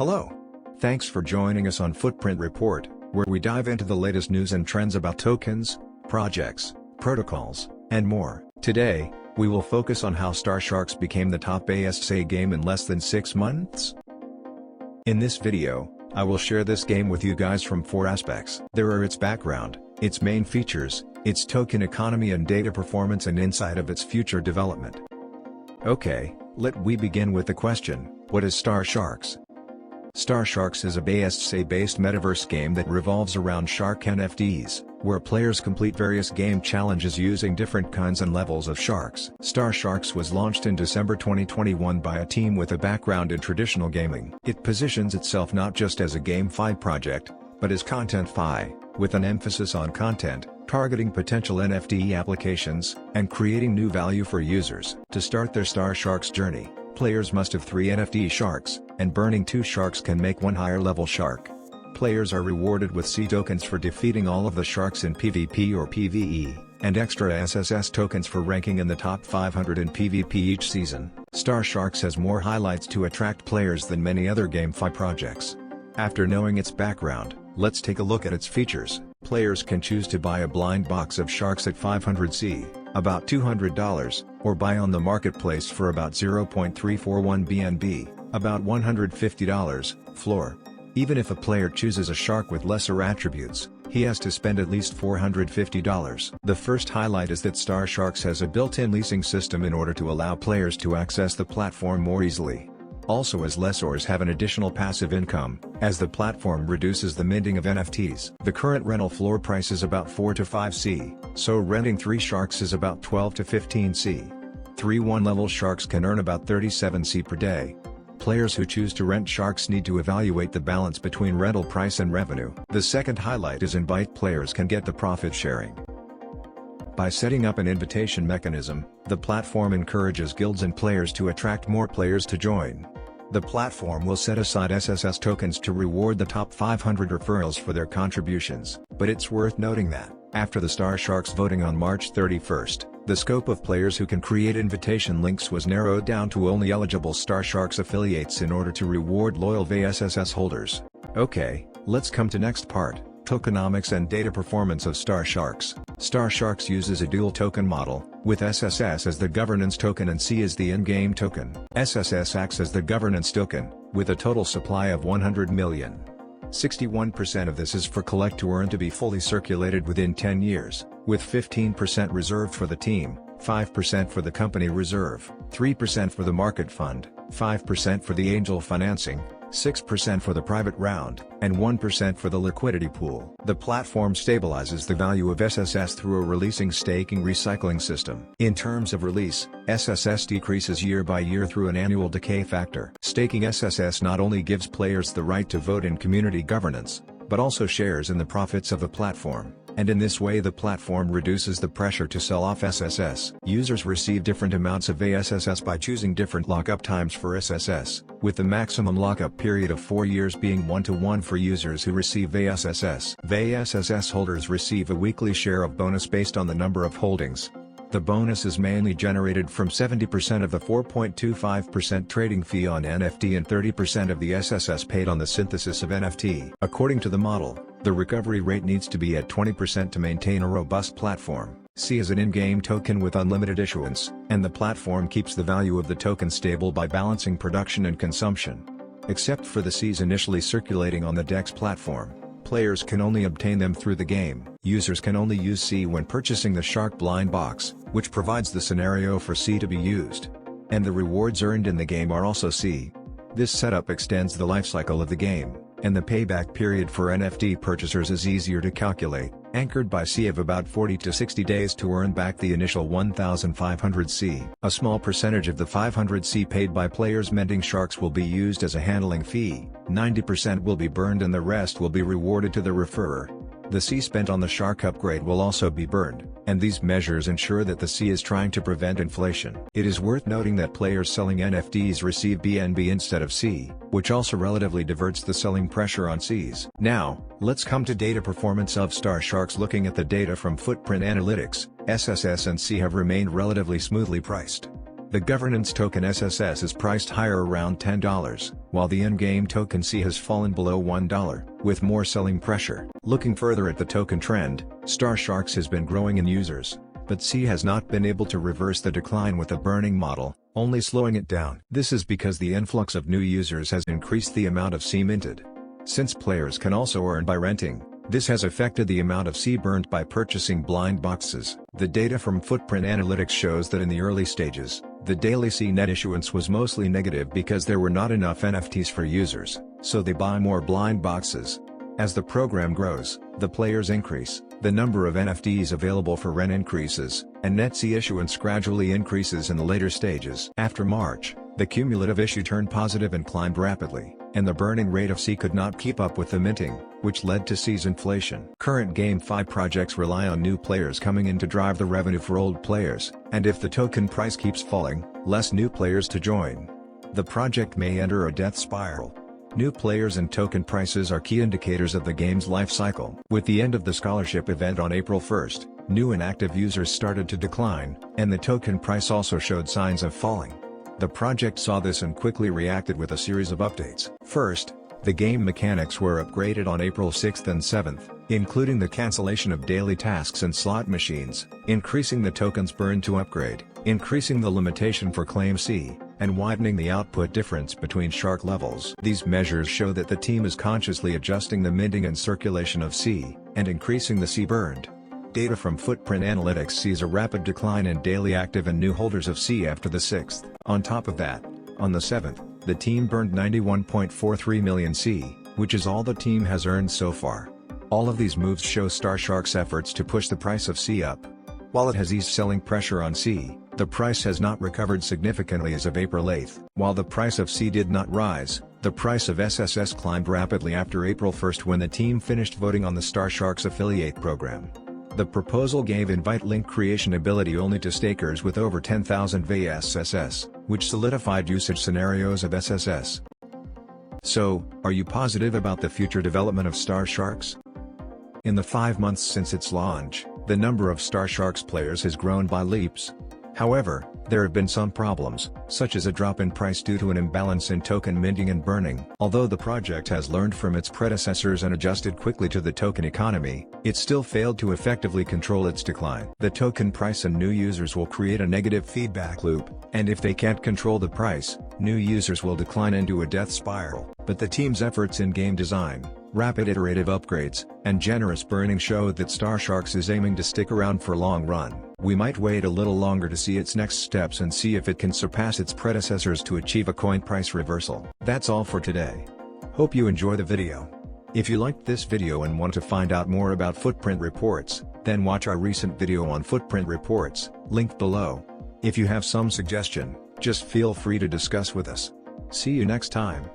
Hello. Thanks for joining us on Footprint Report, where we dive into the latest news and trends about tokens, projects, protocols, and more. Today, we will focus on how StarSharks became the top BSC game in less than 6 months. In this video, I will share this game with you guys from 4 aspects. There are its background, its main features, its token economy and data performance, and insight of its future development. Okay, let we begin with the question, what is StarSharks? StarSharks is a BSC-based metaverse game that revolves around shark NFTs, where players complete various game challenges using different kinds and levels of sharks. StarSharks was launched in December 2021 by a team with a background in traditional gaming. It positions itself not just as a GameFi project, but as content-fi, with an emphasis on content, targeting potential NFT applications, and creating new value for users. To start their StarSharks journey, players must have 3 NFT sharks, and burning 2 sharks can make 1 higher level shark. Players are rewarded with C tokens for defeating all of the sharks in PvP or PvE, and extra SSS tokens for ranking in the top 500 in PvP each season. StarSharks has more highlights to attract players than many other GameFi projects. After knowing its background, let's take a look at its features. Players can choose to buy a blind box of sharks at 500 C, about $200, or buy on the marketplace for about 0.341 BNB, about $150, floor. Even if a player chooses a shark with lesser attributes, he has to spend at least $450. The first highlight is that StarSharks has a built-in leasing system in order to allow players to access the platform more easily. Also, as lessors have an additional passive income, as the platform reduces the minting of NFTs. The current rental floor price is about 4 to 5 C, so renting 3 sharks is about 12 to 15 C. 3 1-level sharks can earn about 37 C per day. Players who choose to rent sharks need to evaluate the balance between rental price and revenue. The second highlight is invite players can get the profit sharing. By setting up an invitation mechanism, the platform encourages guilds and players to attract more players to join. The platform will set aside SSS tokens to reward the top 500 referrals for their contributions. But it's worth noting that, after the StarSharks voting on March 31st, the scope of players who can create invitation links was narrowed down to only eligible StarSharks affiliates in order to reward loyal VSSS holders. Okay, let's come to next part. Tokenomics and Data Performance of StarSharks. StarSharks uses a dual token model, with SSS as the governance token and C as the in-game token. SSS acts as the governance token, with a total supply of 100 million. 61% of this is for collect to earn to be fully circulated within 10 years, with 15% reserved for the team, 5% for the company reserve, 3% for the market fund, 5% for the angel financing, 6% for the private round, and 1% for the liquidity pool. The platform stabilizes the value of SSS through a releasing staking recycling system. In terms of release, SSS decreases year by year through an annual decay factor. Staking SSS not only gives players the right to vote in community governance, but also shares in the profits of the platform. And in this way the platform reduces the pressure to sell off SSS. Users receive different amounts of VSSS by choosing different lockup times for SSS, with the maximum lockup period of 4 years being 1-to-1 for users who receive VSSS. VSSS holders receive a weekly share of bonus based on the number of holdings. The bonus is mainly generated from 70% of the 4.25% trading fee on NFT and 30% of the SSS paid on the synthesis of NFT. According to the model, the recovery rate needs to be at 20% to maintain a robust platform. C is an in-game token with unlimited issuance, and the platform keeps the value of the token stable by balancing production and consumption. Except for the Cs initially circulating on the DEX platform, players can only obtain them through the game. Users can only use C when purchasing the Shark blind box, which provides the scenario for C to be used. And the rewards earned in the game are also C. This setup extends the lifecycle of the game, and the payback period for NFT purchasers is easier to calculate, anchored by C of about 40 to 60 days to earn back the initial 1,500 C. A small percentage of the 500 C paid by players minting sharks will be used as a handling fee, 90% will be burned and the rest will be rewarded to the referrer. The C spent on the shark upgrade will also be burned, and these measures ensure that the C is trying to prevent inflation. It is worth noting that players selling NFTs receive BNB instead of C, which also relatively diverts the selling pressure on Cs. Now, let's come to data performance of StarSharks. Looking at the data from Footprint Analytics, SSS and C have remained relatively smoothly priced. The governance token SSS is priced higher around $10, while the in-game token C has fallen below $1, with more selling pressure. Looking further at the token trend, StarSharks has been growing in users, but C has not been able to reverse the decline with the burning model, only slowing it down. This is because the influx of new users has increased the amount of C minted. Since players can also earn by renting, this has affected the amount of C burned by purchasing blind boxes. The data from Footprint Analytics shows that in the early stages, the daily C net issuance was mostly negative because there were not enough NFTs for users, so they buy more blind boxes. As the program grows, the players increase, the number of NFTs available for rent increases, and net C issuance gradually increases in the later stages. After March, the cumulative issue turned positive and climbed rapidly, and the burning rate of C could not keep up with the minting, which led to C's inflation. Current GameFi projects rely on new players coming in to drive the revenue for old players, and if the token price keeps falling, less new players to join. The project may enter a death spiral. New players and token prices are key indicators of the game's life cycle. With the end of the scholarship event on April 1st, new and active users started to decline, and the token price also showed signs of falling. The project saw this and quickly reacted with a series of updates. First, the game mechanics were upgraded on April 6th and 7th, including the cancellation of daily tasks and slot machines, increasing the tokens burned to upgrade, increasing the limitation for Claim C, and widening the output difference between shark levels. These measures show that the team is consciously adjusting the minting and circulation of C, and increasing the C burned. Data from Footprint Analytics sees a rapid decline in daily active and new holders of C after the 6th. On top of that, on the 7th, the team burned 91.43 million C, which is all the team has earned so far. All of these moves show StarSharks' efforts to push the price of C up. While it has eased selling pressure on C, the price has not recovered significantly as of April 8th. While the price of C did not rise, the price of SSS climbed rapidly after April 1st when the team finished voting on the StarSharks affiliate program. The proposal gave invite link creation ability only to stakers with over 10,000 VSSS, which solidified usage scenarios of SSS. So, are you positive about the future development of StarSharks? In the 5 months since its launch, the number of StarSharks players has grown by leaps. However, there have been some problems, such as a drop in price due to an imbalance in token minting and burning. Although the project has learned from its predecessors and adjusted quickly to the token economy, it still failed to effectively control its decline. The token price and new users will create a negative feedback loop, and if they can't control the price, new users will decline into a death spiral. But the team's efforts in game design, rapid iterative upgrades, and generous burning show that StarSharks is aiming to stick around for long run. We might wait a little longer to see its next steps and see if it can surpass its predecessors to achieve a coin price reversal. That's all for today. Hope you enjoy the video. If you liked this video and want to find out more about Footprint Reports, then watch our recent video on Footprint Reports, linked below. If you have some suggestion, just feel free to discuss with us. See you next time.